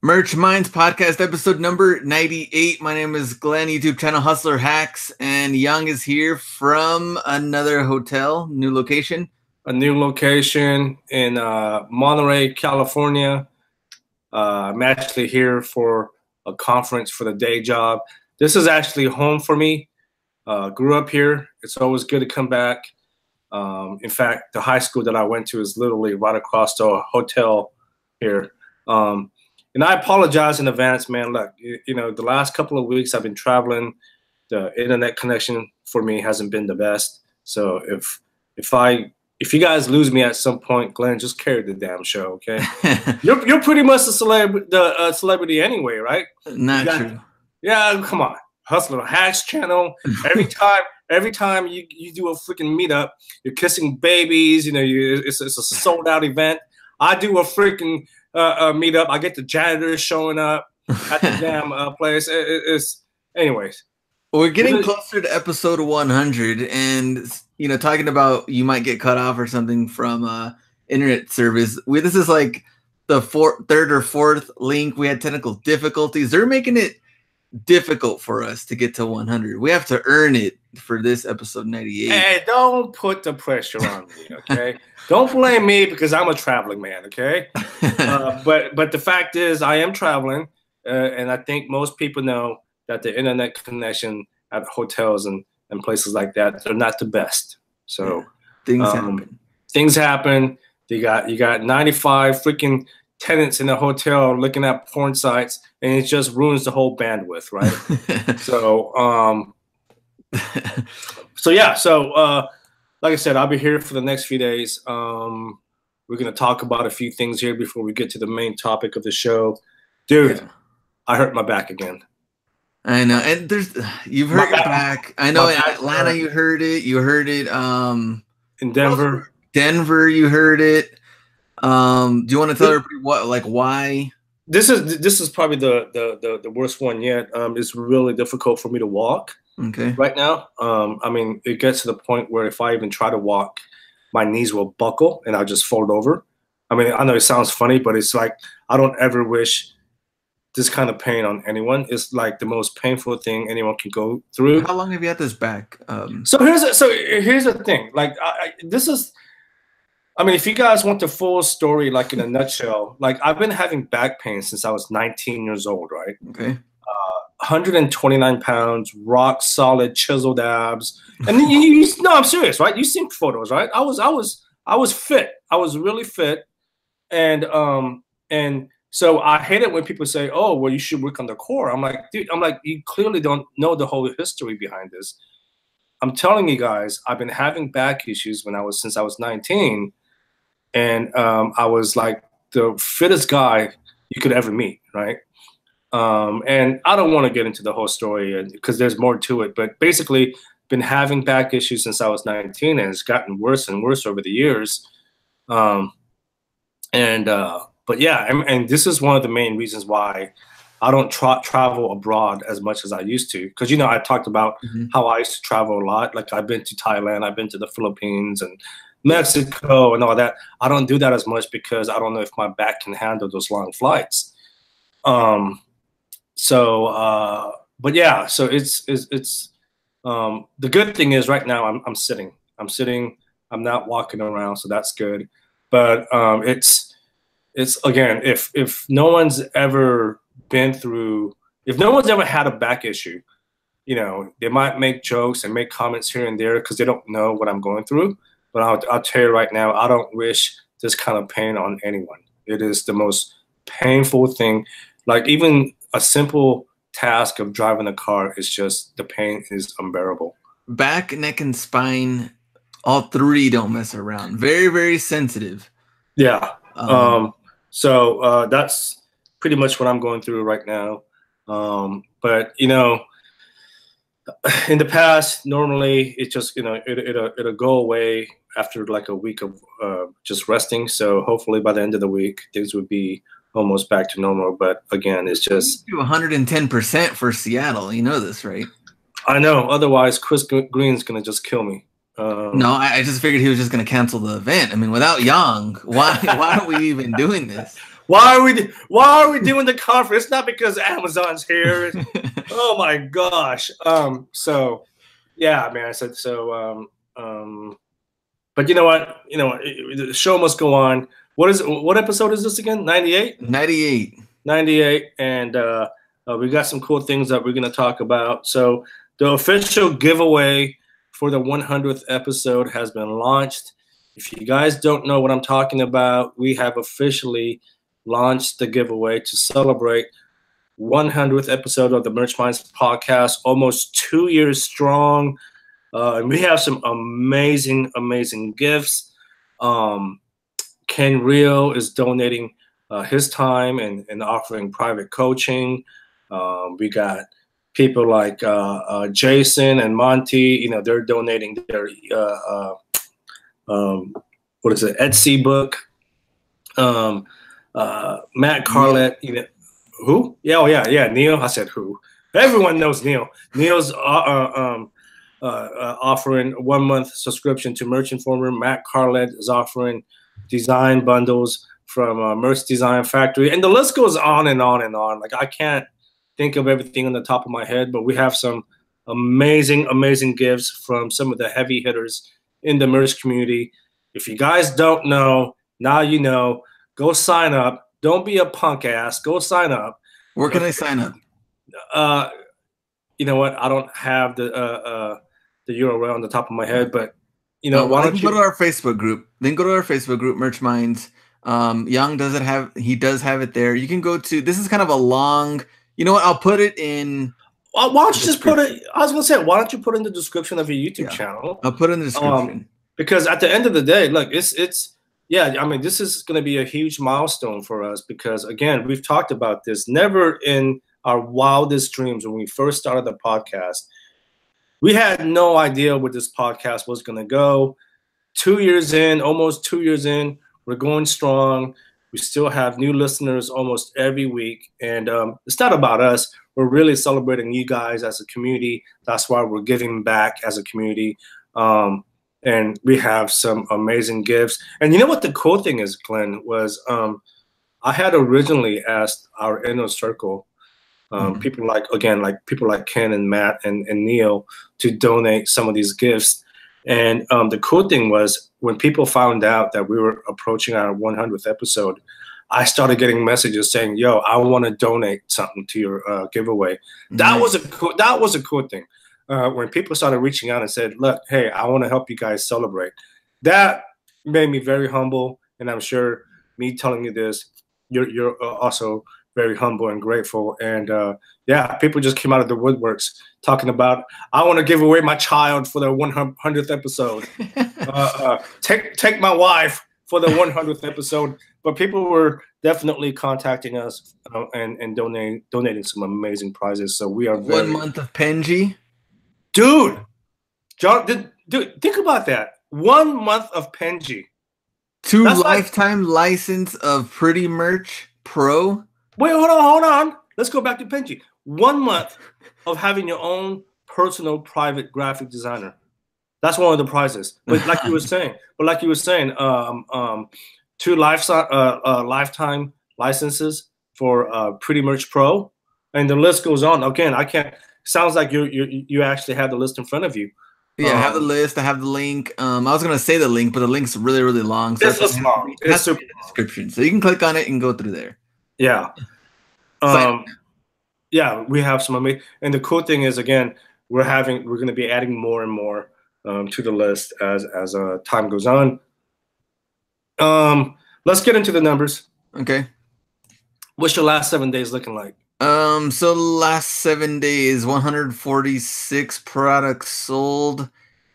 Merch Minds podcast episode number 98. My name is Glenn, YouTube channel Hustler Hacks, and Yong is here from another hotel, new location. A new location in Monterey, California. I'm actually here for a conference for the day job. This is actually home for me. Grew up here. It's always good to come back. In fact, the high school that I went to is literally right across the hotel here. And I apologize in advance, man. Look, you know, the last couple of weeks I've been traveling. The internet connection for me hasn't been the best. So if you guys lose me at some point, Glenn, just carry the damn show, okay? you're pretty much a celebrity anyway, right? Not true. Yeah, come on. Hustler Hacks channel. Every time you do a freaking meetup, you're kissing babies. You know, it's a sold out event. I do a freaking meetup. I get the janitors showing up at the damn place. Anyways. We're getting closer to episode 100, and you know, talking about you might get cut off or something from internet service. This is like the third or fourth link. We had technical difficulties. They're making it difficult for us to get to 100. We have to earn it for this episode 98. Hey, don't put the pressure on me, okay? Don't blame me because I'm a traveling man, okay? But the fact is, I am traveling, and I think most people know that the internet connection at hotels and places like that, they're not the best. So things happen. Things happen. You got 95 freaking tenants in the hotel looking at porn sites, and it just ruins the whole bandwidth, right? So like I said, I'll be here for the next few days. We're gonna talk about a few things here before we get to the main topic of the show. Dude, yeah. I hurt my back again. I know, and you've hurt your back. I know in Atlanta you heard it. You heard it in Denver. You heard it. Do you want to tell everybody why? This is probably the worst one yet. It's really difficult for me to walk. Okay. Right now. I mean, it gets to the point where if I even try to walk, my knees will buckle and I'll just fold over. I mean, I know it sounds funny, but it's like I don't ever wish this kind of pain on anyone. It's like the most painful thing anyone can go through. How long have you had this back? So here's the thing. Like I mean, if you guys want the full story, like in a nutshell, like I've been having back pain since I was 19 years old, right? Okay. 129 pounds, rock solid, chiseled abs, and then no, I'm serious, right? You seen photos, right? I was fit. I was really fit, and so I hate it when people say, "Oh, well, you should work on the core." I'm like, dude, you clearly don't know the whole history behind this. I'm telling you guys, I've been having back issues since I was 19, and I was like the fittest guy you could ever meet, right? And I don't want to get into the whole story because there's more to it, but basically been having back issues since I was 19, and it's gotten worse and worse over the years. But yeah, and this is one of the main reasons why I don't travel abroad as much as I used to. Because, you know, I talked about how I used to travel a lot. Like I've been to Thailand, I've been to the Philippines and Mexico and all that. I don't do that as much because I don't know if my back can handle those long flights. But yeah, so it's the good thing is right now I'm sitting. I'm not walking around, so that's good. But it's again, if no one's ever had a back issue, you know, they might make jokes and make comments here and there because they don't know what I'm going through. But I'll tell you right now, I don't wish this kind of pain on anyone. It is the most painful thing. Like even a simple task of driving a car is just, the pain is unbearable. Back, neck, and spine, all three don't mess around. Very, very sensitive. Yeah. So that's pretty much what I'm going through right now. But you know, in the past, normally it just, you know, it'll go away after like a week of just resting. So hopefully by the end of the week, things would be almost back to normal. But again, it's just 110% for Seattle. You know this, right? I know. Otherwise, Chris Green's gonna just kill me. No, I just figured he was just going to cancel the event. I mean, without Yong, why are we even doing this? Why are we doing the conference? It's not because Amazon's here. Oh my gosh. So yeah, man. But you know what? The show must go on. What episode is this again? 98? 98. 98. And we got some cool things that we're going to talk about. So the official giveaway for the 100th episode has been launched. If you guys don't know what I'm talking about, we have officially launched the giveaway to celebrate 100th episode of the Merch Minds podcast, almost 2 years strong. And we have some amazing, amazing gifts. Ken Rio is donating his time and offering private coaching. We got people like Jason and Monty. They're donating their Etsy book. Matt Carlett. Who? Yeah, oh yeah, Neil. I said who. Everyone knows Neil. Neil's offering a 1-month subscription to Merch Informer. Matt Carlett is offering design bundles from Merch Design Factory, and the list goes on and on and on. Like, I can't think of everything on the top of my head, but we have some amazing, amazing gifts from some of the heavy hitters in the merch community. If you guys don't know, now you know. Go sign up. Don't be a punk ass. Go sign up. Where can I sign up? You know what? I don't have the URL on the top of my head, but why don't you go to our Facebook group? Then go to our Facebook group, Merch Minds. Yong does have it there. You can go to. This is kind of a long. You know what? I'll put it in. Why don't you just put it? I was gonna say, why don't you put it in the description of your YouTube channel? I'll put it in the description. Because at the end of the day, look, it's. Yeah, I mean, this is going to be a huge milestone for us because, again, we've talked about this. Never in our wildest dreams when we first started the podcast, we had no idea where this podcast was going to go. 2 years in, almost 2 years in, we're going strong. We still have new listeners almost every week. And it's not about us. We're really celebrating you guys as a community. That's why we're giving back as a community. And we have some amazing gifts. And you know what the cool thing is, Glenn, was I had originally asked our inner circle, people like Ken and Matt and Neil, to donate some of these gifts. And the cool thing was when people found out that we were approaching our 100th episode, I started getting messages saying, "Yo, I want to donate something to your giveaway." That was a cool thing. When people started reaching out and said, "Look, hey, I want to help you guys celebrate," that made me very humble. And I'm sure me telling you this, you're also very humble and grateful. And yeah, people just came out of the woodworks talking about, "I want to give away my child for the 100th episode. Take my wife for the 100th episode." But people were definitely contacting us and donating some amazing prizes. So we are 1 month of Penji. Dude, John, dude, think about that. 1 month of Penji. 2 lifetime license of Pretty Merch Pro. Wait, hold on. Let's go back to Penji. 1 month of having your own personal private graphic designer. That's one of the prizes. But like you were saying, 2 lifetime licenses for Pretty Merch Pro, and the list goes on. Again, I can't. Sounds like you actually have the list in front of you. Yeah, I have the list. I have the link. I was gonna say the link, but the link's really, really long. So it's long. It's super description, so you can click on it and go through there. Yeah. Yeah, we have some amazing. And the cool thing is, again, we're going to be adding more and more to the list as time goes on. Let's get into the numbers. Okay. What's your last 7 days looking like? So last 7 days, 146 products sold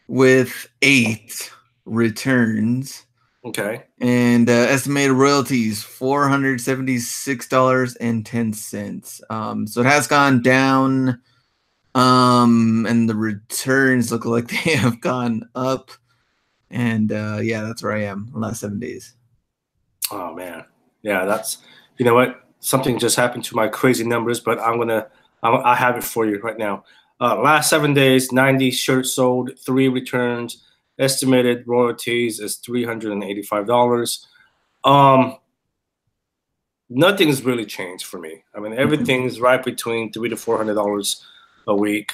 with 8 returns. Okay. And estimated royalties, $476.10. So it has gone down. And the returns look like they have gone up. And yeah, that's where I am the last 7 days. Oh man. Yeah, that's, you know what? Something just happened to my crazy numbers, but I have it for you right now. Last 7 days, 90 shirts sold, 3 returns. Estimated royalties is $385. nothing's really changed for me. I mean, everything's right between $300 to $400 a week.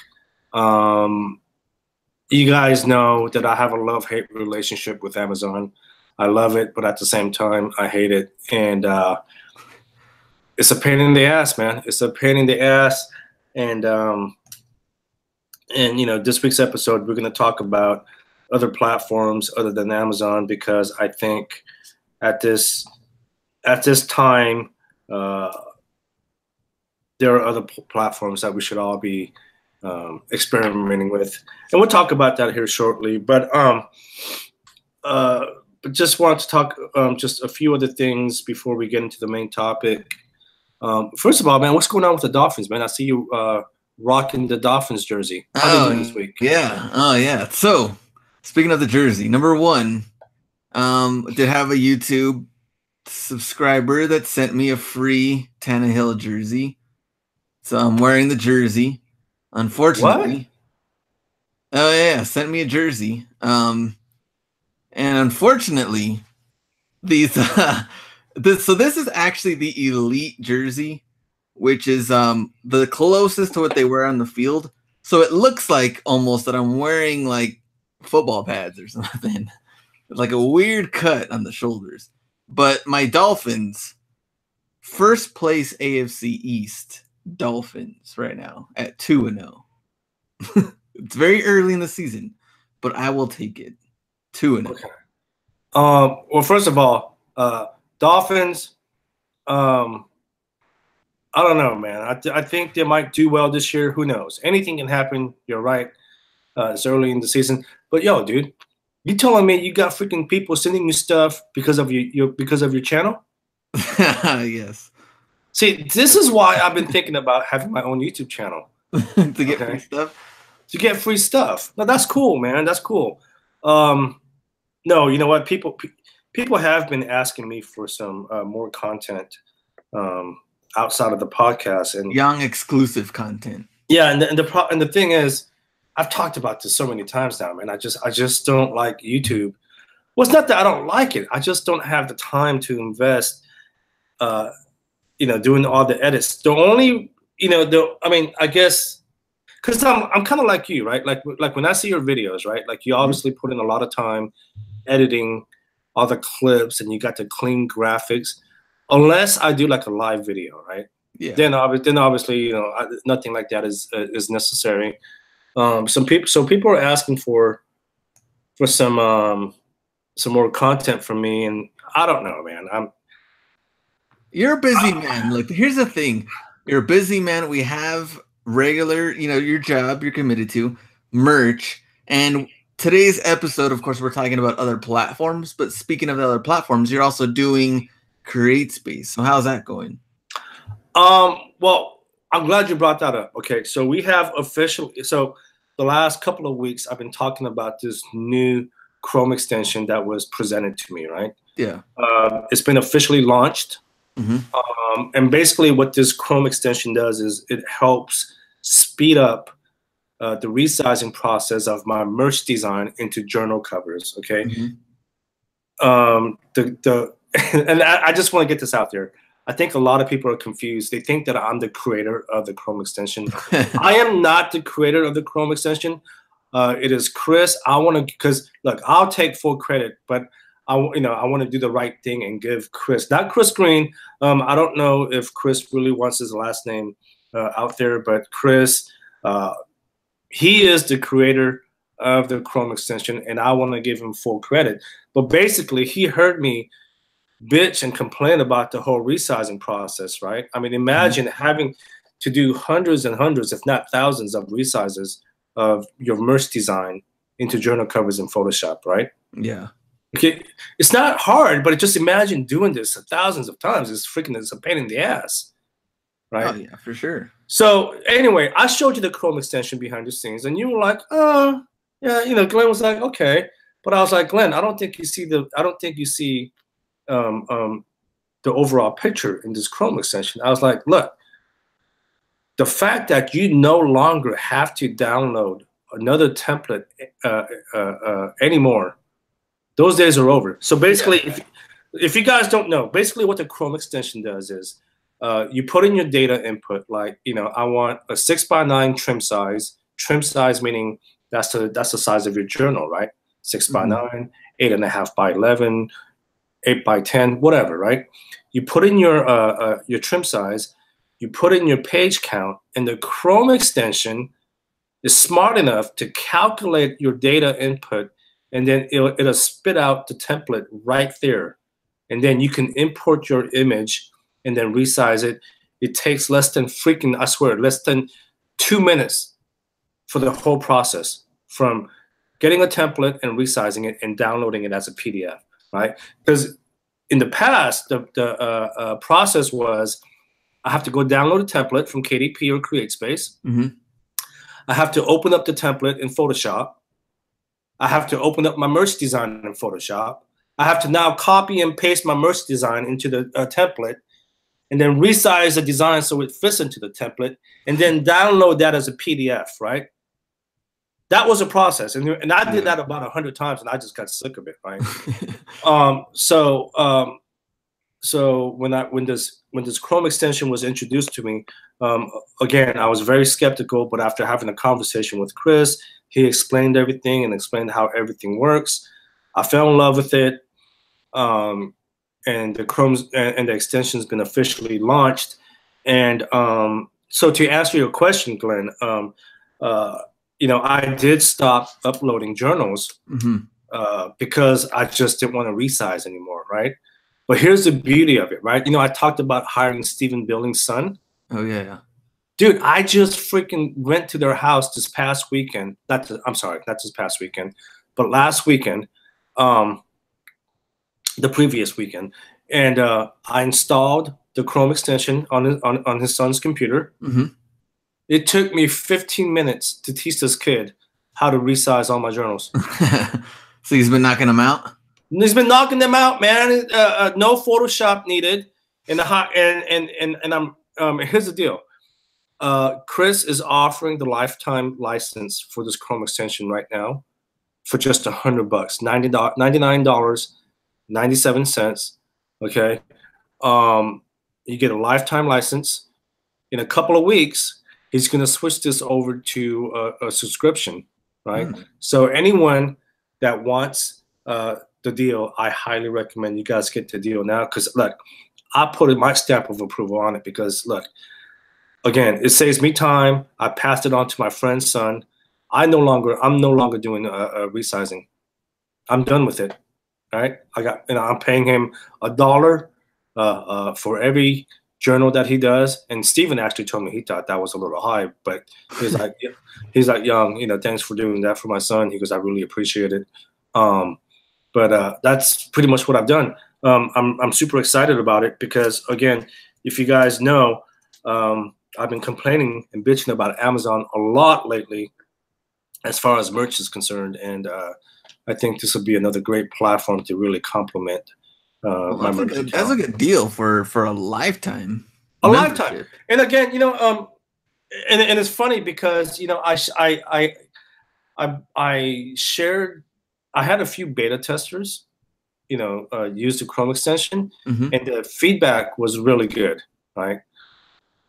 You guys know that I have a love-hate relationship with Amazon. I love it, but at the same time, I hate it. And it's a pain in the ass, man. It's a pain in the ass. And you know, this week's episode, we're going to talk about other platforms other than Amazon, because I think at this time, there are other platforms that we should all be experimenting with, and we'll talk about that here shortly. But just want to talk just a few other things before we get into the main topic. First of all, man, what's going on with the Dolphins, man? I see you rocking the Dolphins jersey. How did you do this week? Yeah. Oh, yeah. So, speaking of the jersey, number one, did have a YouTube subscriber that sent me a free Tannehill jersey. So I'm wearing the jersey. Unfortunately. What? Oh, yeah. Sent me a jersey. And unfortunately, these so this is actually the elite jersey, which is the closest to what they wear on the field. So it looks like almost that I'm wearing like football pads or something. Like a weird cut on the shoulders. But my Dolphins, first place AFC East Dolphins right now at 2-0. It's very early in the season, but I will take it. 2-0. Okay. Well, first of all, Dolphins, I don't know, man. I think they might do well this year. Who knows? Anything can happen. You're right. It's early in the season. But yo, dude, you telling me you got freaking people sending you stuff because of your channel? Yes. See, this is why I've been thinking about having my own YouTube channel. To get free stuff? To get free stuff. No, that's cool, man. That's cool. No, you know what? People have been asking me for some more content outside of the podcast and Yong exclusive content. Yeah, and the thing is, I've talked about this so many times now, man. I just don't like YouTube. Well, it's not that I don't like it. I just don't have the time to invest, doing all the edits. The only, I guess, because I'm kind of like you, right? Like when I see your videos, right? Like you obviously put in a lot of time editing all the clips, and you got the clean graphics. Unless I do like a live video, right? Yeah. Then obviously, nothing like that is necessary. So people are asking for some more content from me, and I don't know, man. You're a busy man. Look, here's the thing. You're a busy man. We have regular, your job you're committed to, merch, and today's episode, of course, we're talking about other platforms. But speaking of the other platforms, you're also doing CreateSpace. So how's that going? Well, I'm glad you brought that up. Okay, so we have so the last couple of weeks I've been talking about this new Chrome extension that was presented to me, right? Yeah. It's been officially launched. Mm-hmm. And basically what this Chrome extension does is it helps speed up the resizing process of my merch design into journal covers, okay? Mm-hmm. And I just want to get this out there. I think a lot of people are confused. They think that I'm the creator of the Chrome extension. I am not the creator of the Chrome extension. It is Chris. Because look, I'll take full credit, but I want to do the right thing and give Chris, not Chris Green. I don't know if Chris really wants his last name out there, but Chris, he is the creator of the Chrome extension, and I want to give him full credit. But basically, he heard me bitch and complain about the whole resizing process, right? I mean, imagine having to do hundreds and hundreds, if not thousands, of resizes of your merch design into journal covers in Photoshop, right? Yeah. Okay, it's not hard, but just imagine doing this thousands of times. It's a pain in the ass, right? Oh yeah, for sure. So anyway, I showed you the Chrome extension behind the scenes, and you were like, "Oh, yeah." Glenn was like, "Okay," but I was like, "Glenn, I don't think you see the overall picture in this Chrome extension." I was like, "Look, the fact that you no longer have to download another template anymore, those days are over." So basically, if you guys don't know, basically what the Chrome extension does is you put in your data input, like, I want a 6x9 trim size. Trim size meaning that's the size of your journal, right? 6x9, 8.5 by 11, 8 by 10, whatever, right? You put in your trim size, you put in your page count, and the Chrome extension is smart enough to calculate your data input, and then it'll spit out the template right there. And then you can import your image and then resize it. It takes less than I swear, less than 2 minutes for the whole process, from getting a template and resizing it and downloading it as a PDF, right? Because in the past, the process was I have to go download a template from KDP or CreateSpace. I have to open up the template in Photoshop. I have to open up my merch design in Photoshop. I have to now copy and paste my merch design into the template, and then resize the design so it fits into the template, and then download that as a PDF, right? That was a process, and I did that about 100 times, and I just got sick of it, right? So when this Chrome extension was introduced to me, again, I was very skeptical, but after having a conversation with Chris, he explained everything and explained how everything works. I fell in love with it, and the extension has been officially launched. And so to answer your question, Glenn, I did stop uploading journals because I just didn't want to resize anymore, right? But here's the beauty of it, right? I talked about hiring Stephen Billing's son. Oh, yeah. Dude, I just freaking went to their house this past weekend. Not this past weekend, but last weekend, the previous weekend. And I installed the Chrome extension on his son's computer. It took me 15 minutes to teach this kid how to resize all my journals. So he's been knocking them out? He's been knocking them out, man. No Photoshop needed. And here's the deal. Chris is offering the lifetime license for this Chrome extension right now for just $100, $99.97. Okay. You get a lifetime license. In a couple of weeks, he's going to switch this over to a subscription, right? So anyone that wants the deal, I highly recommend you guys get the deal now, because look, I put my stamp of approval on it, because look, again, it saves me time. I passed it on to my friend's son. I'm no longer doing resizing. I'm done with it. All right, I'm paying him $1 for every journal that he does. And Steven actually told me he thought that was a little high, but he's like, Yong, thanks for doing that for my son. He goes, I really appreciate it. But that's pretty much what I've done. I'm super excited about it because, again, if you guys know, I've been complaining and bitching about Amazon a lot lately as far as merch is concerned. And I think this will be another great platform to really complement my merch. That's a good deal for a lifetime. A lifetime. And again, and it's funny because, I had a few beta testers, use the Chrome extension, and the feedback was really good, right?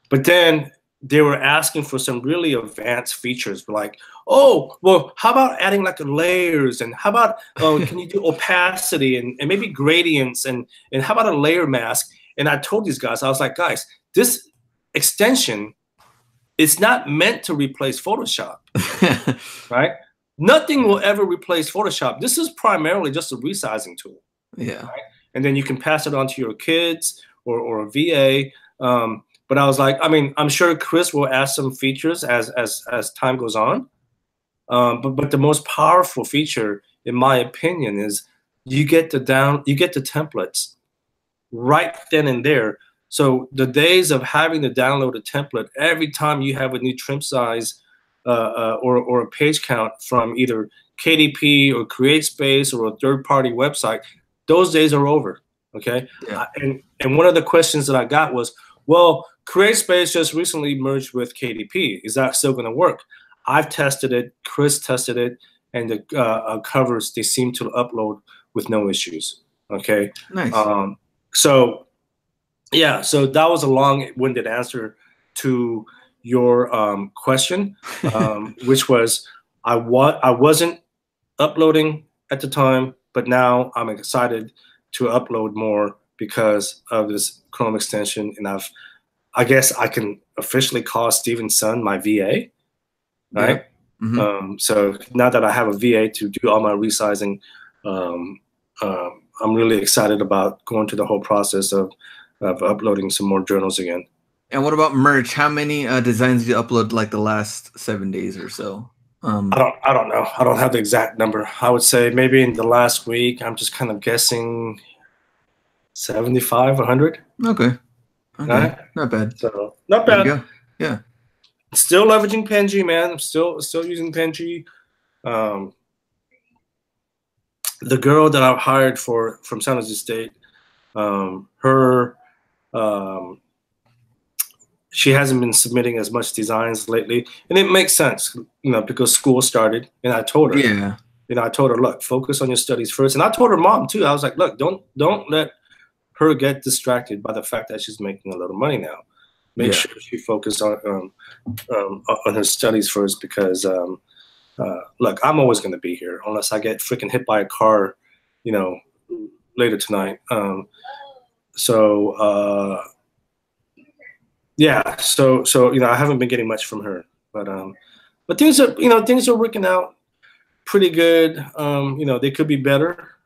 But then they were asking for some really advanced features, like, oh, well, how about adding like layers, and how about can you do opacity and maybe gradients, and how about a layer mask? And I told these guys, I was like, guys, this extension is not meant to replace Photoshop, right? Nothing will ever replace Photoshop. This is primarily just a resizing tool. Yeah. Right? And then you can pass it on to your kids or a VA. But I was like, I'm sure Chris will add some features as time goes on. But the most powerful feature, in my opinion, is you get the templates right then and there. So the days of having to download a template every time you have a new trim size or a page count from either KDP or CreateSpace or a third-party website, those days are over. Okay. Yeah. And one of the questions that I got was, well, CreateSpace just recently merged with KDP. Is that still going to work? I've tested it. Chris tested it, and the covers, they seem to upload with no issues. Okay. Nice. So yeah, so that was a long-winded answer to your question, which was I wasn't uploading at the time, but now I'm excited to upload more because of this Chrome extension, and I guess I can officially call Steven's son my VA, right? Yep. Mm-hmm. So now that I have a VA to do all my resizing, I'm really excited about going through the whole process of uploading some more journals again. And what about merch? How many designs did you upload like the last 7 days or so? I don't know. I don't have the exact number. I would say maybe in the last week, I'm just kind of guessing 75, 100. Okay. Right? Not bad. So not bad. There you go. Yeah. Still leveraging Penji, man. I'm still using Penji. The girl that I hired from San Jose State, she hasn't been submitting as much designs lately, and it makes sense, because school started, and I told her, I told her, look, focus on your studies first, and I told her mom too. I was like, look, don't let her get distracted by the fact that she's making a little money now. Make sure she focuses on her studies first, because look, I'm always going to be here unless I get freaking hit by a car, later tonight. Yeah, so I haven't been getting much from her, but things are working out pretty good. They could be better.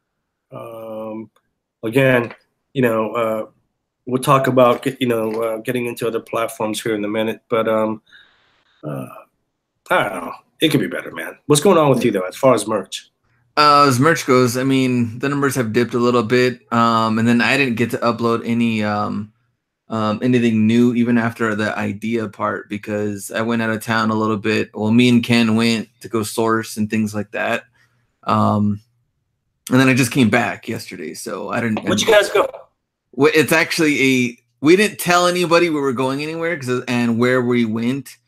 Again, we'll talk about getting into other platforms here in a minute, but I don't know. It could be better, man. What's going on with you though, as far as merch? As merch goes, I mean, the numbers have dipped a little bit, and then I didn't get to upload any anything new even after the idea part because I went out of town a little bit. Well, me and Ken went to go source and things like that. And then I just came back yesterday, so I didn't. Where'd you guys go? It's actually we didn't tell anybody we were going anywhere and where we went,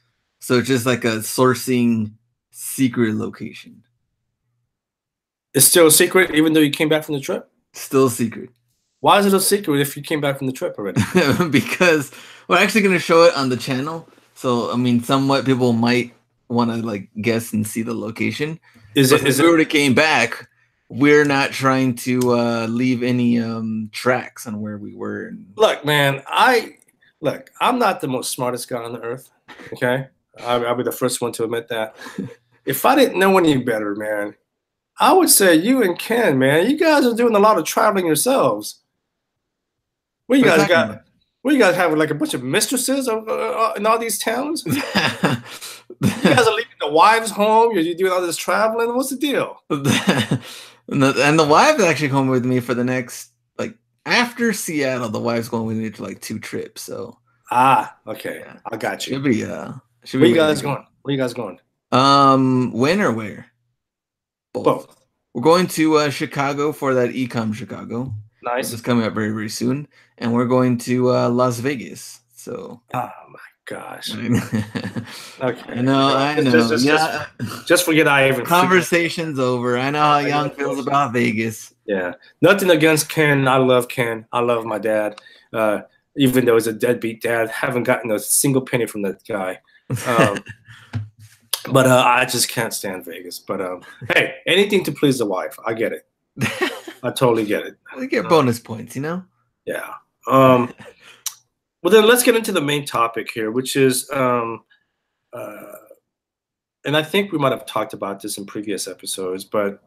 so it's just like a sourcing secret location. It's still a secret, even though you came back from the trip? Still a secret. Why is it a secret if you came back from the trip already? Because we're actually going to show it on the channel. So, I mean, somewhat people might want to like guess and see the location. If we already came back, we're not trying to leave any tracks on where we were. Look, man, I'm not the most smartest guy on the earth. Okay. I'll be the first one to admit that. If I didn't know any better, man, I would say you and Ken, man, you guys are doing a lot of traveling yourselves. What you guys got? What you guys have, like a bunch of mistresses in all these towns? You guys are leaving the wives home. You're doing all this traveling. What's the deal? And the wife's actually going with me for the next, like, after Seattle, the wife's going with me to like 2 trips. So okay, yeah. I got you. Where you guys going? Where you guys going? When or where? Both. We're going to Chicago for that Ecom Chicago. Nice. It's coming up very, very soon. And we're going to Las Vegas. So. Oh my gosh. Okay. I know. Just forget I even. Conversation's over. I know how Yong feels about Vegas. Yeah. Nothing against Ken. I love Ken. I love my dad. Even though he's a deadbeat dad, haven't gotten a single penny from that guy. But I just can't stand Vegas. But hey, anything to please the wife. I get it. I totally get it. We get bonus points, Yeah. Well, then let's get into the main topic here, which is, and I think we might have talked about this in previous episodes, but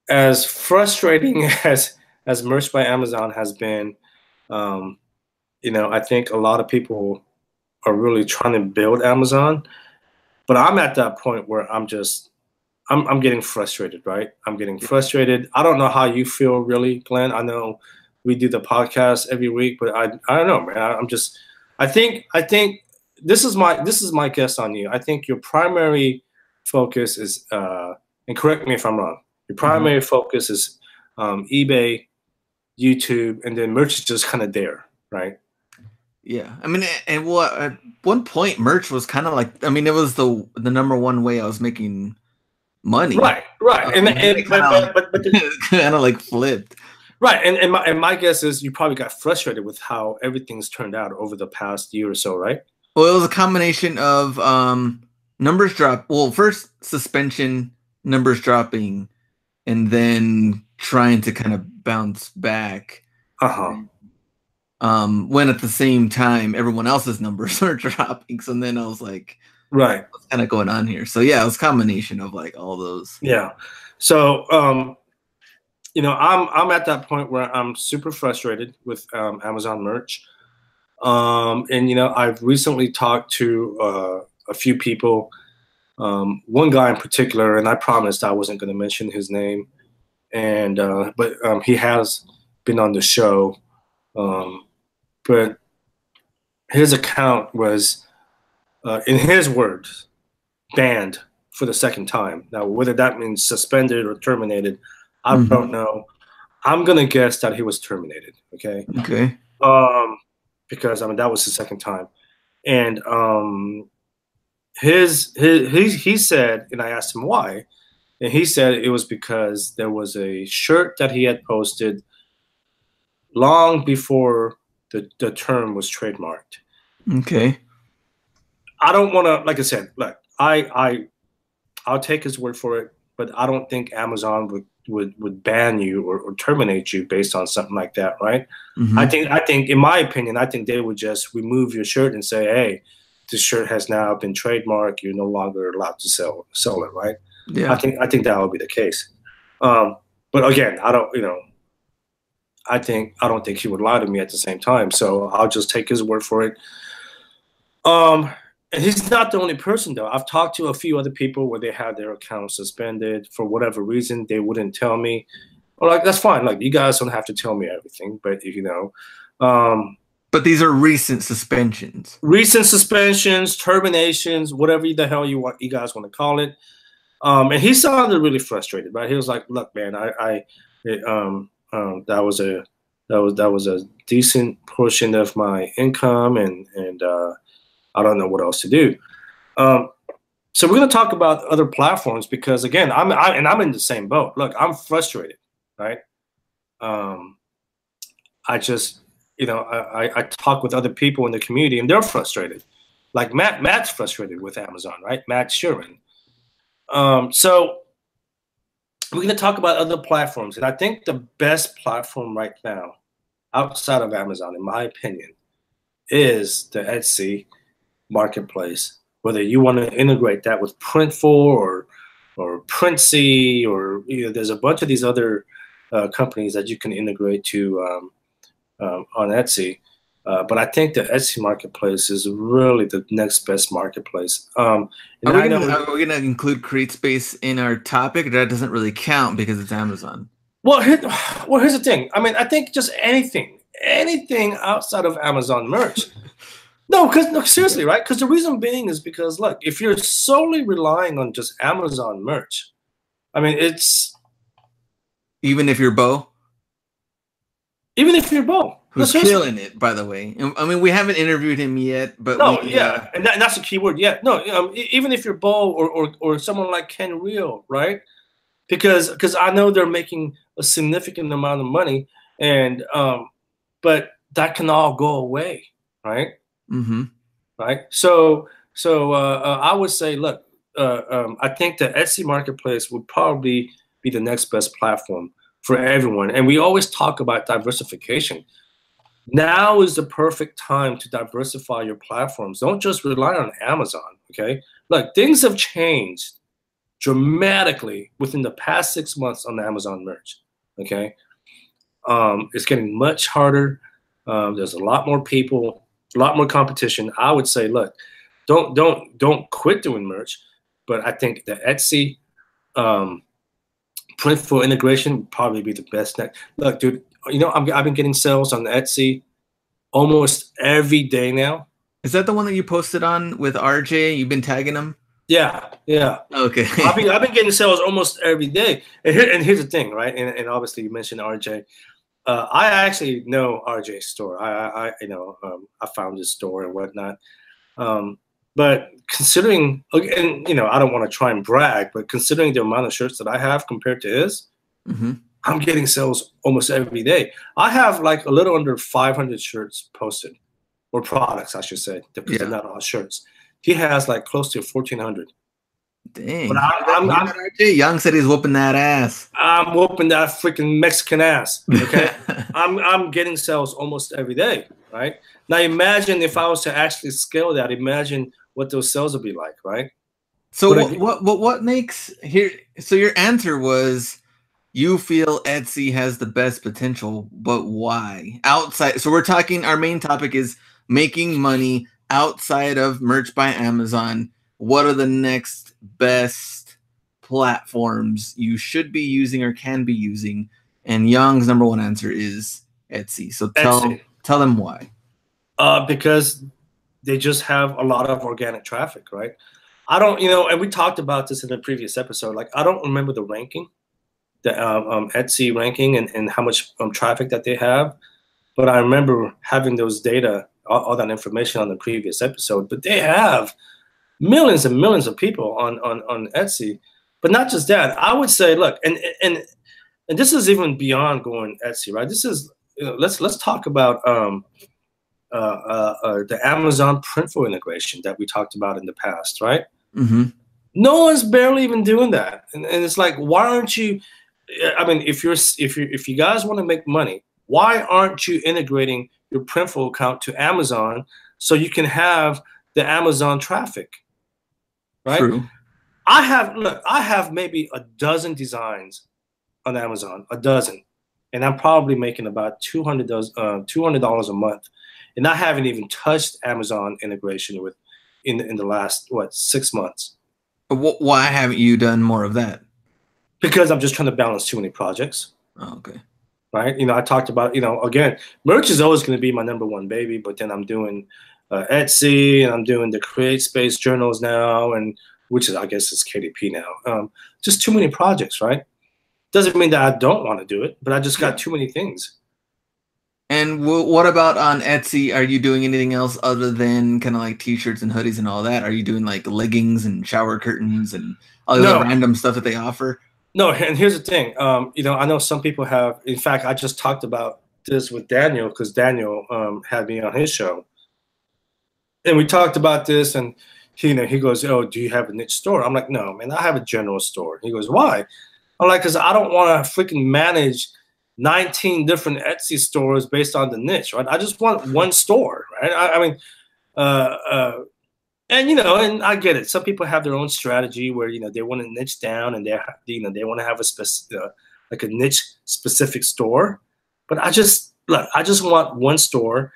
as frustrating as merch by Amazon has been, I think a lot of people are really trying to build Amazon, but I'm at that point where I'm getting frustrated, right? I'm getting frustrated. I don't know how you feel really, Glenn. I know we do the podcast every week, but I don't know, man. I think this is my guess on you. I think your primary focus is, and correct me if I'm wrong, your primary focus is eBay, YouTube, and then merch is just kind of there, right? Yeah, I mean, and at one point, merch was kind of like, I mean, it was the number one way I was making money. Right. But kind of like flipped. Right, and my guess is you probably got frustrated with how everything's turned out over the past year or so, right? Well, it was a combination of numbers drop. Well, first suspension, numbers dropping, and then trying to kind of bounce back. When at the same time everyone else's numbers are dropping. So then I was like, right, what's kind of going on here? So yeah, it was a combination of like all those. Yeah. So I'm at that point where I'm super frustrated with Amazon merch. And I've recently talked to a few people. One guy in particular, and I promised I wasn't going to mention his name, but he has been on the show. But his account was, in his words, banned for the second time. Now, whether that means suspended or terminated, I don't know. I'm gonna guess that he was terminated. Okay. Okay. Because that was the second time, and he said, and I asked him why, and he said it was because there was a shirt that he had posted long before the term was trademarked. Okay. I don't want to, like I said, look, I'll take his word for it, but I don't think Amazon would ban you or terminate you based on something like that, right? I think, in my opinion, I think they would just remove your shirt and say, hey, this shirt has now been trademarked. You're no longer allowed to sell it, right? Yeah. I think that would be the case. But again, I don't think he would lie to me at the same time. So I'll just take his word for it. And he's not the only person, though. I've talked to a few other people where they had their accounts suspended for whatever reason. They wouldn't tell me. Well, like, that's fine. Like, you guys don't have to tell me everything, but But these are recent suspensions. Recent suspensions, terminations, whatever the hell you guys want to call it. And he sounded really frustrated, right? He was like, "Look, man, that was a decent portion of my income, and I don't know what else to do." So we're going to talk about other platforms because, again, I'm in the same boat. Look, I'm frustrated, right? I just, I talk with other people in the community, and they're frustrated. Like Matt's frustrated with Amazon, right? Matt Sherman. So we're going to talk about other platforms, and I think the best platform right now, outside of Amazon, in my opinion, is the Etsy marketplace. Whether you want to integrate that with Printful or Printsy, or there's a bunch of these other companies that you can integrate to on Etsy. But I think the Etsy marketplace is really the next best marketplace. Are we gonna include CreateSpace in our topic? That doesn't really count because it's Amazon. Well, here's the thing. I think just anything outside of Amazon merch. No, seriously, right? Because the reason being is because, look, if you're solely relying on just Amazon merch, it's... Even if you're Bo? Even if you're Bo. Who's killing it, by the way. We haven't interviewed him yet, but... And that's a key word, yeah. No, even if you're Bo or someone like Ken Reel, right? Because I know they're making a significant amount of money, and but that can all go away, right? Right. So I would say, look, I think the Etsy marketplace would probably be the next best platform for everyone. And we always talk about diversification. Now is the perfect time to diversify your platforms. Don't just rely on Amazon. Okay. Look, things have changed dramatically within the past 6 months on the Amazon merch. Okay. It's getting much harder. There's a lot more people, a lot more competition. I would say, look, don't quit doing merch, but I think the Etsy Printful integration would probably be the best next. Look, dude, I've been getting sales on Etsy almost every day now. Is that the one that you posted on with RJ? You've been tagging him? Yeah. Okay. I've been getting sales almost every day. And here's the thing, right? And obviously you mentioned RJ. I actually know RJ's store. I found his store and whatnot. But considering, and I don't want to try and brag, but considering the amount of shirts that I have compared to his, I'm getting sales almost every day. I have like a little under 500 shirts posted, or products, I should say, because they're not all shirts. He has like close to 1,400. Dang. But Yong said he's whooping that ass. I'm whooping that freaking Mexican ass. Okay. I'm getting sales almost every day, right? Now imagine if I was to actually scale that, imagine what those sales would be like, right? So what makes here, so your answer was you feel Etsy has the best potential, but why? Outside, so we're talking, our main topic is making money outside of Merch by Amazon. What are the next best platforms you should be using or can be using? And Yong's number one answer is Etsy. So tell them why. Because they just have a lot of organic traffic, right? I don't, and we talked about this in the previous episode. Like, I don't remember the ranking, the Etsy ranking and how much traffic that they have. But I remember having those data, all that information on the previous episode. But they have millions and millions of people on Etsy. But not just that. I would say, look, and this is even beyond going Etsy, right? This is, let's talk about the Amazon Printful integration that we talked about in the past, right? No one's barely even doing that, and it's like, why aren't you? I mean, if you guys want to make money, why aren't you integrating your Printful account to Amazon so you can have the Amazon traffic, right? True. I have maybe a dozen designs on Amazon, a dozen, and I'm probably making about $200 a month. And I haven't even touched Amazon integration in the last 6 months. Why haven't you done more of that? Because I'm just trying to balance too many projects. Oh, okay. Right. I talked about, again, merch is always going to be my number one baby, but then I'm doing Etsy, and I'm doing the Create Space journals now, and which is, I guess, is KDP now. Just too many projects, right? Doesn't mean that I don't want to do it, but I just got too many things. And what about on Etsy? Are you doing anything else other than kind of like t-shirts and hoodies and all that? Are you doing like leggings and shower curtains and all the random stuff that they offer? No, and here's the thing. I know some people have. In fact, I just talked about this with Daniel because Daniel had me on his show, and we talked about this. And he goes, "Oh, do you have a niche store?" I'm like, "No, man, I have a general store." He goes, "Why?" I'm like, "Because I don't want to freaking manage 19 different Etsy stores based on the niche, right? I just want one store, right?" I mean, and I get it. Some people have their own strategy where they want to niche down and they want to have a niche specific store. But I just want one store.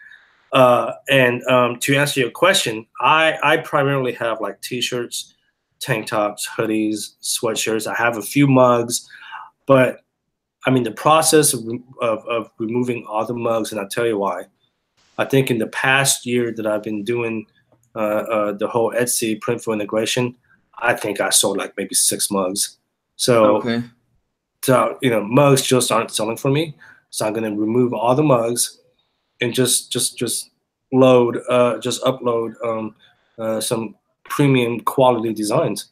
And to answer your question, I primarily have like t-shirts, tank tops, hoodies, sweatshirts. I have a few mugs, but I mean, the process of removing all the mugs, and I'll tell you why. I think in the past year that I've been doing the whole Etsy Printful integration, I think I sold like maybe 6 mugs. So, mugs just aren't selling for me. So I'm going to remove all the mugs and just upload some premium quality designs.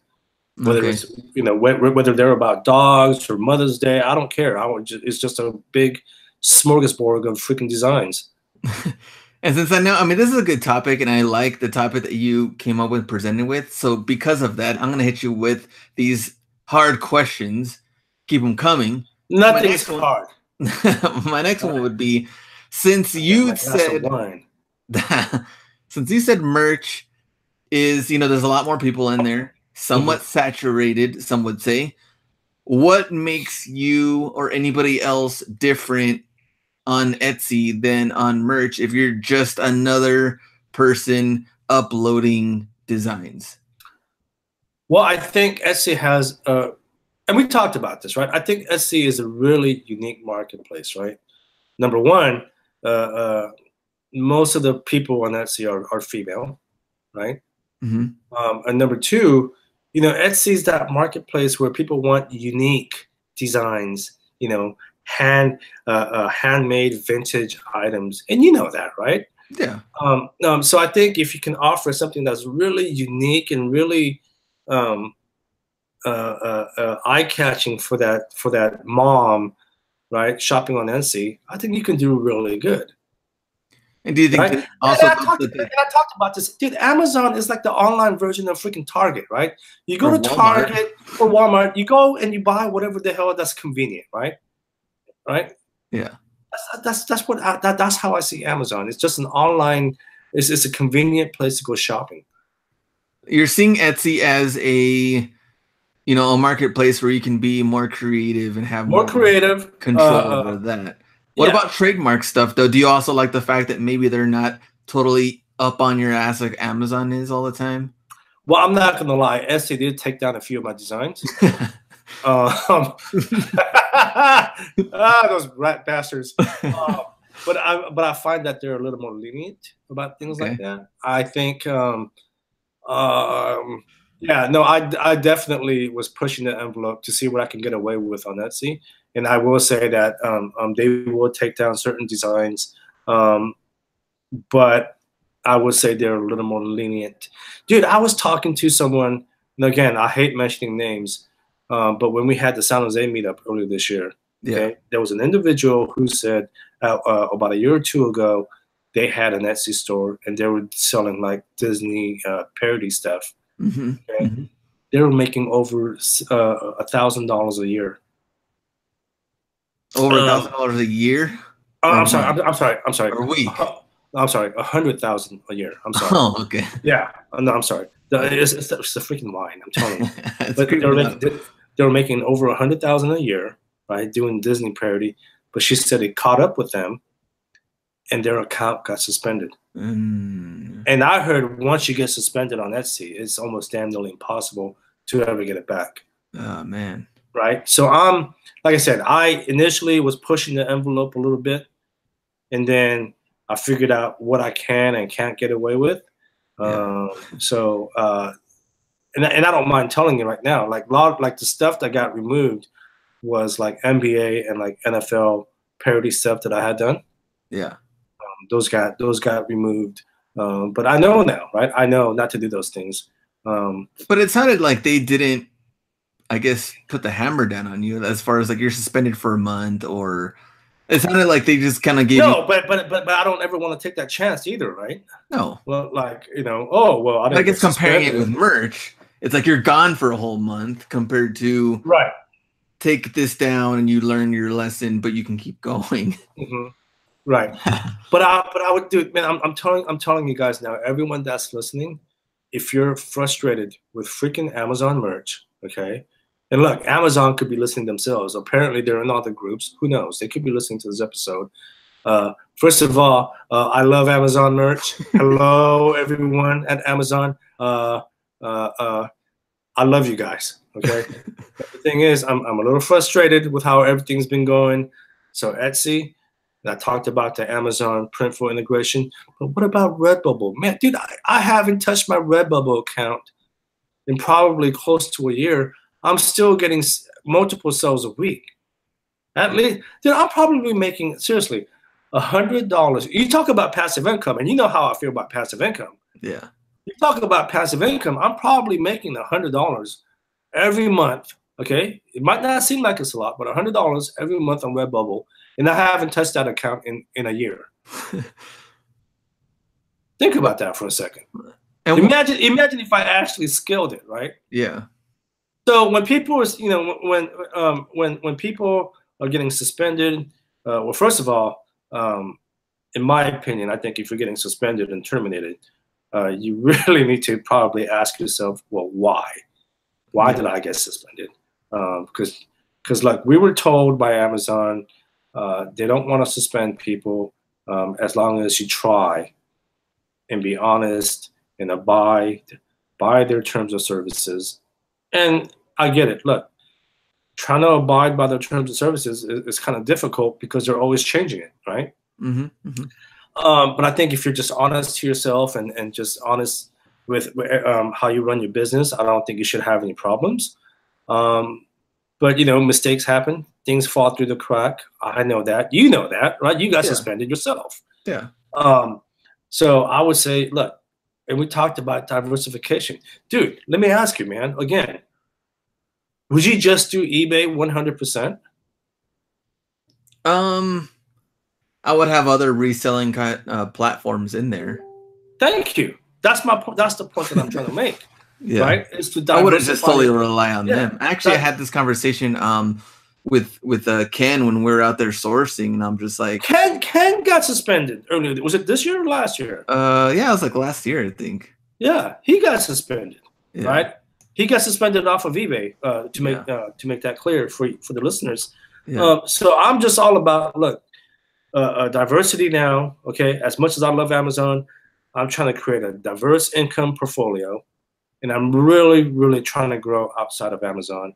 Whether it's whether they're about dogs or Mother's Day, I don't care. It's just a big smorgasbord of freaking designs. And since this is a good topic, and I like the topic that you came up with, presented with. So because of that, I'm gonna hit you with these hard questions. Keep them coming. Nothing is hard. My next one would be, since you said merch is, there's a lot more people in there. Somewhat saturated, some would say. What makes you or anybody else different on Etsy than on merch if you're just another person uploading designs? Well, I think Etsy has, and we talked about this, right? I think Etsy is a really unique marketplace, right? Number one, most of the people on Etsy are female, right? And number two, Etsy is that marketplace where people want unique designs, handmade vintage items, and that, right? Yeah. So I think if you can offer something that's really unique and really eye-catching for that mom, right, shopping on Etsy, I think you can do really good. And do you think Right? that also And I talked about this, dude. Amazon is like the online version of freaking Target, right? You go or to Walmart? Target or Walmart, you go and you buy whatever the hell that's convenient, right? Right? Yeah. That's how I see Amazon. It's just an online. It's a convenient place to go shopping. You're seeing Etsy as a a marketplace where you can be more creative and have More creative control over that. What about trademark stuff though? Do you also like the fact that maybe they're not totally up on your ass like Amazon is all the time? Well, I'm not gonna lie. Etsy did take down a few of my designs. Those rat bastards. But I find that they're a little more lenient about things like that. I think I definitely was pushing the envelope to see what I can get away with on Etsy. And I will say that they will take down certain designs, but I would say they're a little more lenient. Dude, I was talking to someone, and again, I hate mentioning names, but when we had the San Jose meetup earlier this year, there was an individual who said about a year or two ago, they had an Etsy store and they were selling like Disney parody stuff. They were making over $1,000 a year. Over $1,000 a year? I'm sorry. A week. I'm sorry, 100,000 a year. I'm sorry. Oh, okay. Yeah, no, I'm sorry. It's the freaking line. I'm telling you. But they were making over 100,000 a year, right? Doing Disney parody. But she said it caught up with them, and their account got suspended. And I heard once you get suspended on Etsy, it's almost damn nearly impossible to ever get it back. Oh man. Right. So like I said, I initially was pushing the envelope a little bit, and then I figured out what I can and can't get away with. And I don't mind telling you right now, like the stuff that got removed was like NBA and like NFL parody stuff that I had done. Yeah. Those got removed. But I know now, right? I know not to do those things. But it sounded like they didn't, I guess, put the hammer down on you as far as like you're suspended for a month, or it sounded like they just kind of gave you. But I don't ever want to take that chance either, right? No. Well, like, I didn't. I guess comparing it with merch, it's like you're gone for a whole month compared to take this down and you learn your lesson, but you can keep going. Right. but I would do it, man. I'm telling you guys now, everyone that's listening, if you're frustrated with freaking Amazon merch, okay? And look, Amazon could be listening themselves. Apparently, they're in other groups. Who knows? They could be listening to this episode. First of all, I love Amazon merch. Hello, everyone at Amazon. I love you guys. Okay. The thing is, I'm a little frustrated with how everything's been going. So Etsy, and I talked about the Amazon Printful integration. But what about Redbubble? Man, dude, I haven't touched my Redbubble account in probably close to a year. I'm still getting multiple sales a week. At least, dude, I'm probably making, seriously, $100. You talk about passive income, and you know how I feel about passive income. Yeah. You talk about passive income, I'm probably making $100 every month, okay? It might not seem like it's a lot, but $100 every month on Redbubble, and I haven't touched that account in a year. Think about that for a second. And imagine if I actually scaled it, right? Yeah. So when people when people are getting suspended, well, first of all, in my opinion, I think if you're getting suspended and terminated, you really need to probably ask yourself, well, why? Why did I get suspended? Because like we were told by Amazon, they don't want to suspend people as long as you try and be honest and abide by their terms of services. And I get it. Look, trying to abide by their terms of services is kind of difficult because they're always changing it, right? But I think if you're just honest to yourself and just honest with how you run your business, I don't think you should have any problems. But, mistakes happen. Things fall through the crack. I know that. You know that, right? You got suspended yourself. Yeah. So I would say, look, and we talked about diversification. Dude, let me ask you, man, again, would you just do eBay 100%? I would have other reselling platforms in there. Thank you. That's my point. That's the point that I'm trying to make. Yeah. Right? Is to I wouldn't just solely it. rely on them. Actually, I had this conversation with Ken when we were out there sourcing, and I'm just like, Ken got suspended earlier. Was it this year or last year? Yeah, it was like last year, I think. Yeah, he got suspended. Yeah. Right? He got suspended off of eBay to make that clear for the listeners. Yeah. So I'm just all about, look, diversity now. Okay, as much as I love Amazon, I'm trying to create a diverse income portfolio, and I'm really, really trying to grow outside of Amazon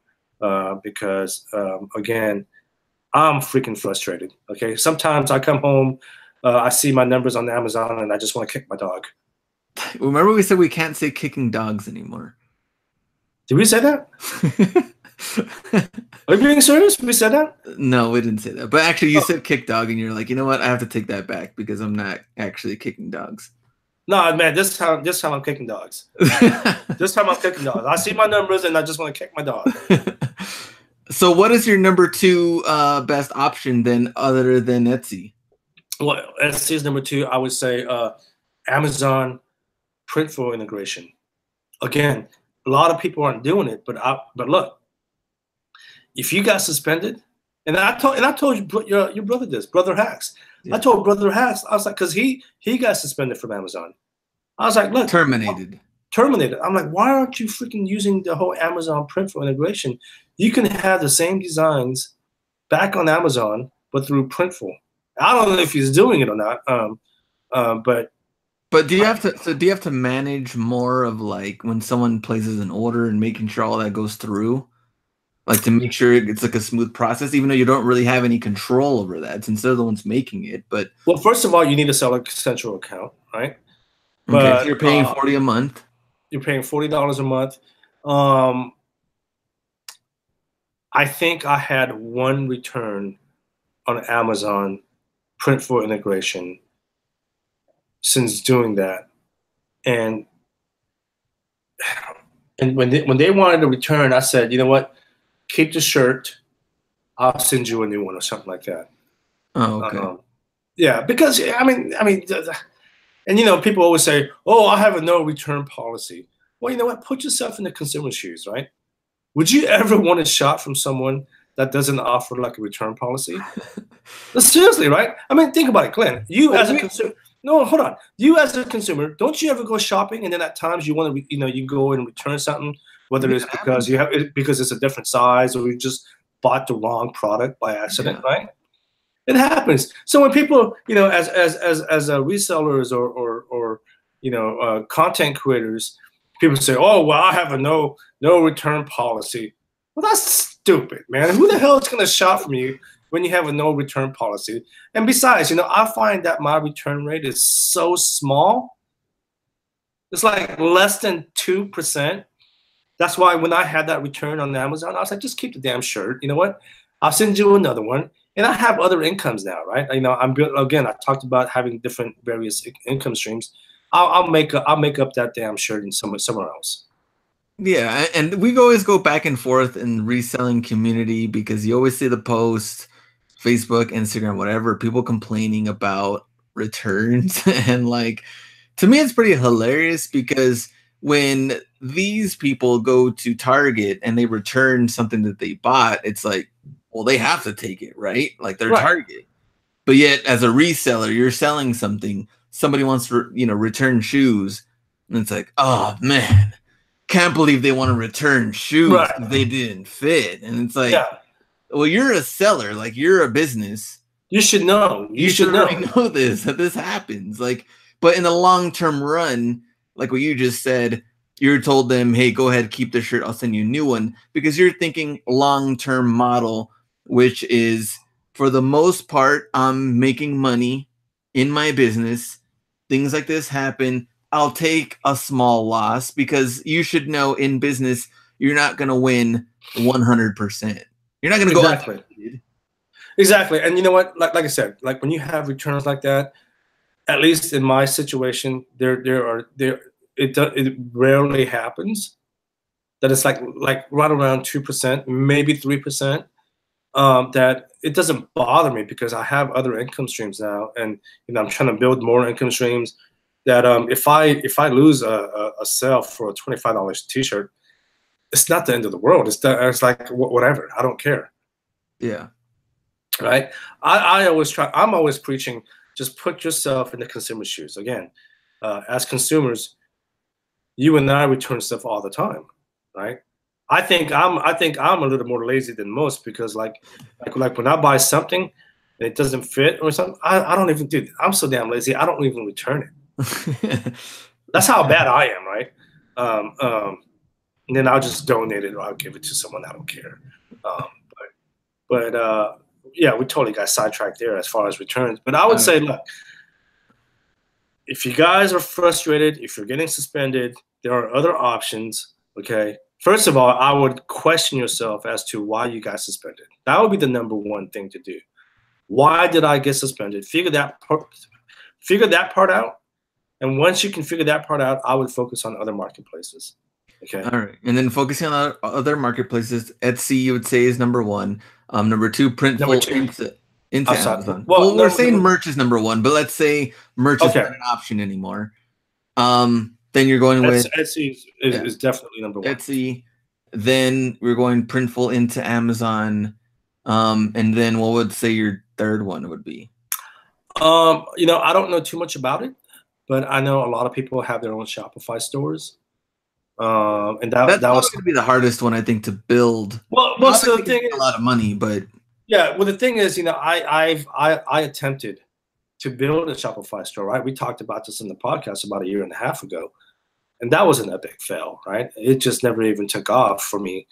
because again, I'm freaking frustrated. Okay, sometimes I come home, I see my numbers on Amazon, and I just want to kick my dog. Remember we said we can't say kicking dogs anymore. Did we say that? Are you being serious? We said that? No, we didn't say that. But actually, you said kick dog, and you're like, you know what? I have to take that back because I'm not actually kicking dogs. No, man, this time I'm kicking dogs. This time I'm kicking dogs. I see my numbers, and I just want to kick my dog. So what is your number 2 best option then, other than Etsy? Well, Etsy is number 2. I would say Amazon Printful integration. Again, a lot of people aren't doing it, but look, if you got suspended, and I told your brother this, Brother Hacks. Yeah. I told Brother Hacks, I was like, because he got suspended from Amazon. I was like, look, terminated. I'm like, why aren't you freaking using the whole Amazon Printful integration? You can have the same designs back on Amazon, but through Printful. I don't know if he's doing it or not, But do you have to? So do you have to manage more of like when someone places an order and making sure all that goes through, like to make sure it's like a smooth process, even though you don't really have any control over that since they're the ones making it. But well, first of all, you need a Seller Central account, right? Okay, but, so you're paying $40 a month. You're paying $40 a month. I think I had one return on Amazon Printful integration since doing that, and when they wanted to return, I said, you know what, keep the shirt, I'll send you a new one or something like that. Oh, okay. Yeah, because I mean, and you know, people always say, oh, I have a no return policy. Well, you know what, put yourself in the consumer's shoes, right? Would you ever want to shop from someone that doesn't offer like a return policy? Seriously, right? I mean, think about it, Glenn. You as a consumer. No, hold on. You as a consumer, don't you ever go shopping and then at times you want to, you go and return something, whether it's because because it's a different size or you just bought the wrong product by accident, right? It happens. So when people, as resellers or content creators, people say, "Oh, well, I have a no return policy." Well, that's stupid, man. Who the hell is going to shop from you when you have a no return policy? And besides, I find that my return rate is so small. It's like less than 2%. That's why when I had that return on Amazon, I was like, just keep the damn shirt. You know what? I'll send you another one. And I have other incomes now, right? I talked about having different various income streams. I'll make up that damn shirt in somewhere else. Yeah, and we always go back and forth in reselling community because you always see the post, Facebook, Instagram, whatever, people complaining about returns. And like, to me, it's pretty hilarious because when these people go to Target and they return something that they bought, it's like, well, they have to take it, right? Like they're Target. But yet, as a reseller, you're selling something. Somebody wants to, return shoes, and it's like, oh man, can't believe they want to return shoes because they didn't fit. And it's like, well, you're a seller, like you're a business. You should know. You should already know that this happens. Like, but in the long-term run, like what you just said, you're told them, hey, go ahead, keep the shirt. I'll send you a new one because you're thinking long-term model, which is for the most part, I'm making money in my business. Things like this happen. I'll take a small loss because you should know in business, you're not going to win 100%. You're not going to go Exactly. And you know what? Like I said, like when you have returns like that, at least in my situation, it rarely happens that it's like right around 2%, maybe 3%. That it doesn't bother me because I have other income streams now, and I'm trying to build more income streams. That if I lose a sale for a $25 T-shirt, it's not the end of the world. It's like whatever. I don't care. Yeah. Right. I always try. I'm always preaching. Just put yourself in the consumer's shoes. Again, as consumers, you and I return stuff all the time, right? I think I'm a little more lazy than most because like when I buy something and it doesn't fit or something, I don't even do. I'm so damn lazy. I don't even return it. That's how bad I am, right? And then I'll just donate it or I'll give it to someone. I don't care. But yeah, we totally got sidetracked there as far as returns. But I would say, look, if you guys are frustrated, if you're getting suspended, there are other options. Okay. First of all, I would question yourself as to why you got suspended. That would be the number one thing to do. Why did I get suspended? Figure that part out. And once you can figure that part out, I would focus on other marketplaces. Okay. All right. And then focusing on other marketplaces, Etsy, you would say, is number one. Number two, Printful into Amazon. Well, we're saying merch is number one, but let's say merch is not an option anymore. Then you're going with Etsy is definitely number one. Etsy. Then we're going Printful into Amazon. And then what would say your third one would be? I don't know too much about it, but I know a lot of people have their own Shopify stores. And that was going to be the hardest one, I think, to build. Well, so the thing is, a lot of money, but yeah. Well, the thing is, I attempted to build a Shopify store, right? We talked about this in the podcast about 1.5 years ago, and that was an epic fail, right? It just never even took off for me,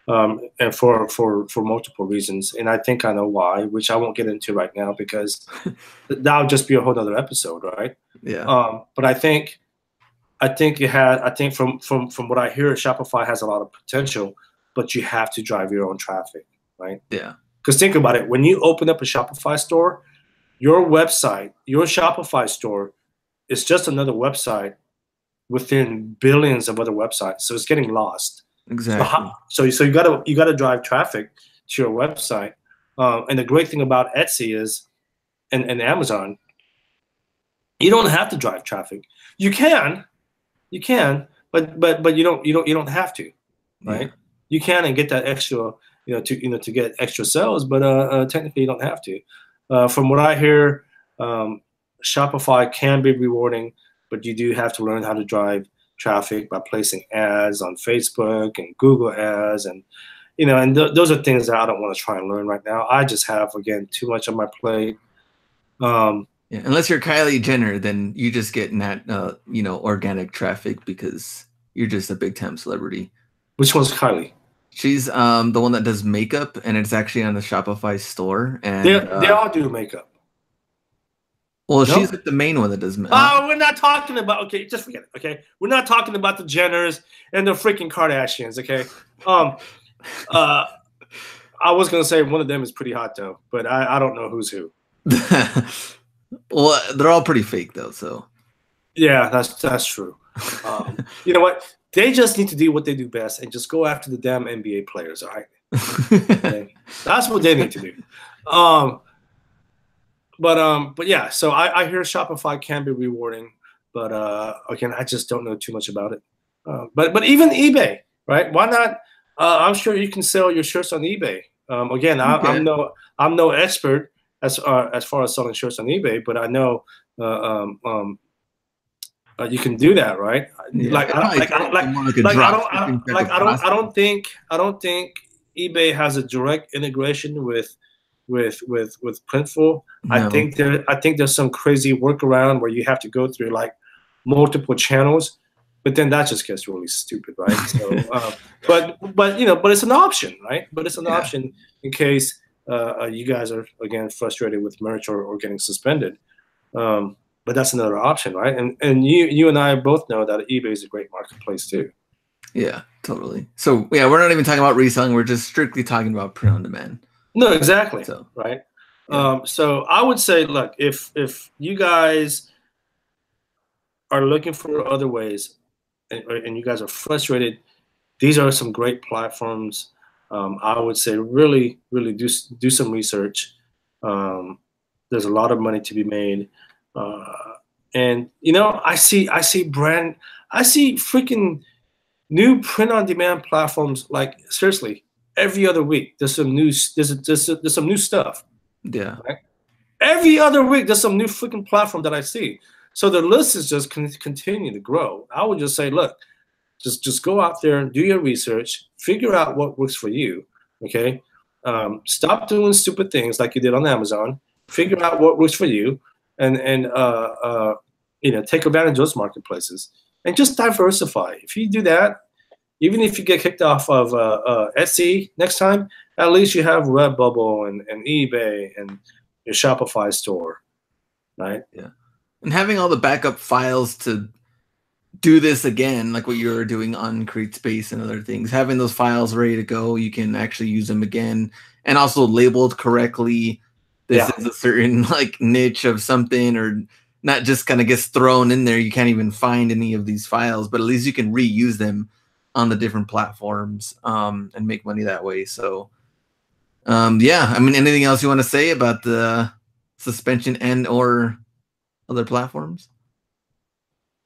and for multiple reasons. And I think I know why, which I won't get into right now because that would just be a whole other episode, right? Yeah. But I think from what I hear, Shopify has a lot of potential, but you have to drive your own traffic, right? Yeah. Because think about it. When you open up a Shopify store, your website, your Shopify store is just another website within billions of other websites. So it's getting lost. Exactly. So you gotta drive traffic to your website. And the great thing about Etsy is, and Amazon, you don't have to drive traffic. You can, but you don't have to, right? Yeah. You can and get that extra, to get extra sales, but technically you don't have to. From what I hear, Shopify can be rewarding, but you do have to learn how to drive traffic by placing ads on Facebook and Google ads, and those are things that I don't want to try and learn right now. I just have, again, too much on my plate. Yeah, unless you're Kylie Jenner, then you just get organic traffic because you're just a big time celebrity. Which one's Kylie? She's the one that does makeup, and it's actually on the Shopify store. And they all do makeup. Well, no? She's like the main one that does makeup. Oh, we're not talking about. Okay, just forget it. Okay, we're not talking about the Jenners and the freaking Kardashians. Okay. I was gonna say one of them is pretty hot though, but I don't know who's who. Well, they're all pretty fake though, so. Yeah, that's true. You know what? They just need to do what they do best and just go after the damn NBA players. All right, okay? That's what they need to do. But yeah. So I hear Shopify can be rewarding, but again, I just don't know too much about it. But even eBay, right? Why not? I'm sure you can sell your shirts on eBay. Again, I'm no expert as far as selling shirts on eBay, but I know you can do that, right? Yeah, I don't think eBay has a direct integration with Printful. No. I think there's some crazy workaround where you have to go through like multiple channels, but then that just gets really stupid, right? So, but it's an option, right? But it's an option in case you guys are, again, frustrated with merch or getting suspended. But that's another option, right? And you and I both know that eBay is a great marketplace too. Yeah, totally. So yeah, we're not even talking about reselling. We're just strictly talking about print on demand. No, exactly. So, right. Yeah. So I would say, look, if you guys are looking for other ways, and you guys are frustrated, these are some great platforms. I would say really do some research. There's a lot of money to be made, and I see freaking new print on demand platforms. Like seriously, every other week there's some news. There's some new stuff. Yeah. Right? Every other week there's some new freaking platform that I see. So the list is just continue to grow. I would just say, look, just go out there and do your research, figure out what works for you. Okay, stop doing stupid things like you did on Amazon. Figure out what works for you, and take advantage of those marketplaces and just diversify. If you do that, even if you get kicked off of Etsy next time, at least you have Redbubble and eBay and your Shopify store, right? Yeah, and having all the backup files to do this again, like what you're doing on CreateSpace and other things, having those files ready to go, you can actually use them again, and also labeled correctly. This is a certain like niche of something, or not just kind of gets thrown in there. You can't even find any of these files, but at least you can reuse them on the different platforms and make money that way. So yeah, I mean, anything else you want to say about the suspension and or other platforms?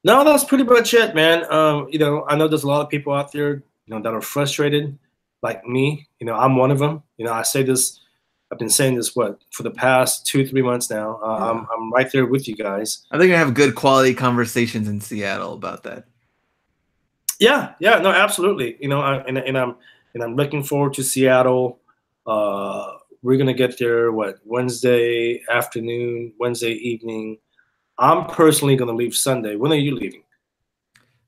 No, that's pretty much it, man. I know there's a lot of people out there, that are frustrated, like me. I'm one of them. I say this. I've been saying this for the past 2-3 months now. I'm right there with you guys. I think I have good quality conversations in Seattle about that. Yeah, no, absolutely. I'm looking forward to Seattle. We're gonna get there Wednesday afternoon, Wednesday evening. I'm personally gonna leave Sunday. When are you leaving?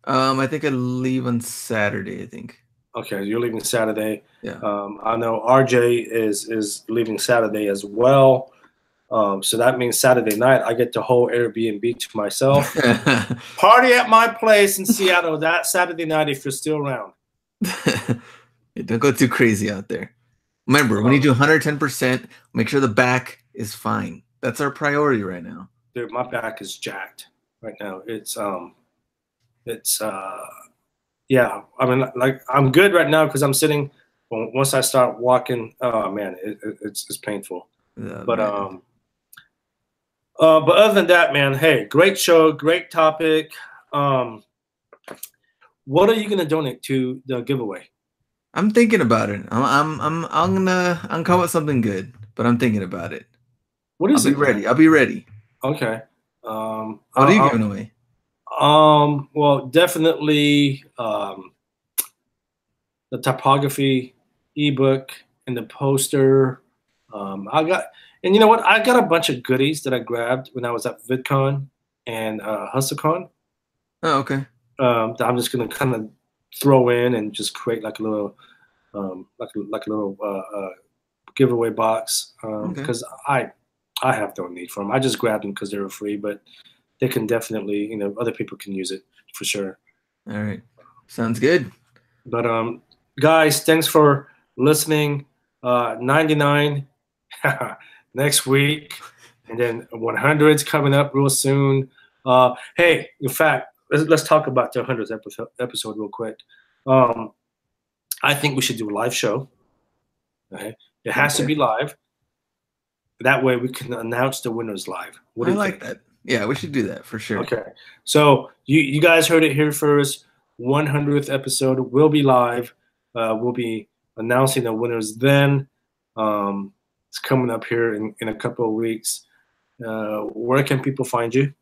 I think I leave on Saturday. I think. Okay, you're leaving Saturday. Yeah. I know RJ is leaving Saturday as well. So that means Saturday night I get the whole Airbnb to myself. Party at my place in Seattle that Saturday night if you're still around. Don't go too crazy out there. Remember, when you do 110%, make sure the back is fine. That's our priority right now. Dude, my back is jacked right now. Yeah. I mean, like I'm good right now because I'm sitting. Once I start walking, oh man, it's painful. Yeah, but other than that, man, hey, great show, great topic. What are you gonna donate to the giveaway? I'm thinking about it. I'm gonna come with something good, but I'm thinking about it. What is it? I'll be ready. Okay. What are you giving away? Well, definitely the typography ebook and the poster. And you know what? I got a bunch of goodies that I grabbed when I was at VidCon and HustleCon. Oh, okay. That I'm just gonna kind of throw in and just create like a little, giveaway box. Because I have no need for them. I just grabbed them because they were free, but they can definitely, other people can use it for sure. All right, sounds good. But guys, thanks for listening. 99 next week, and then 100's coming up real soon. Hey, in fact, let's talk about the 100th episode real quick. I think we should do a live show. Okay, it has to be live. That way we can announce the winners live. What do you think? That. Yeah, we should do that for sure. Okay, so you guys heard it here first. 100th episode will be live. We'll be announcing the winners then. It's coming up here in a couple of weeks. Where can people find you?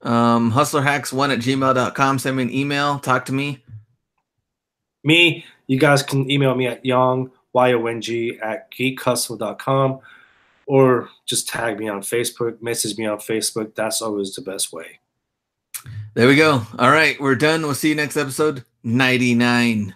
hustlerhacks1@gmail.com. Send me an email. Talk to me. You guys can email me at Yong, YONG, @geekhustle.com, or just tag me on Facebook, message me on Facebook. That's always the best way. There we go. All right, we're done. We'll see you next episode. 99.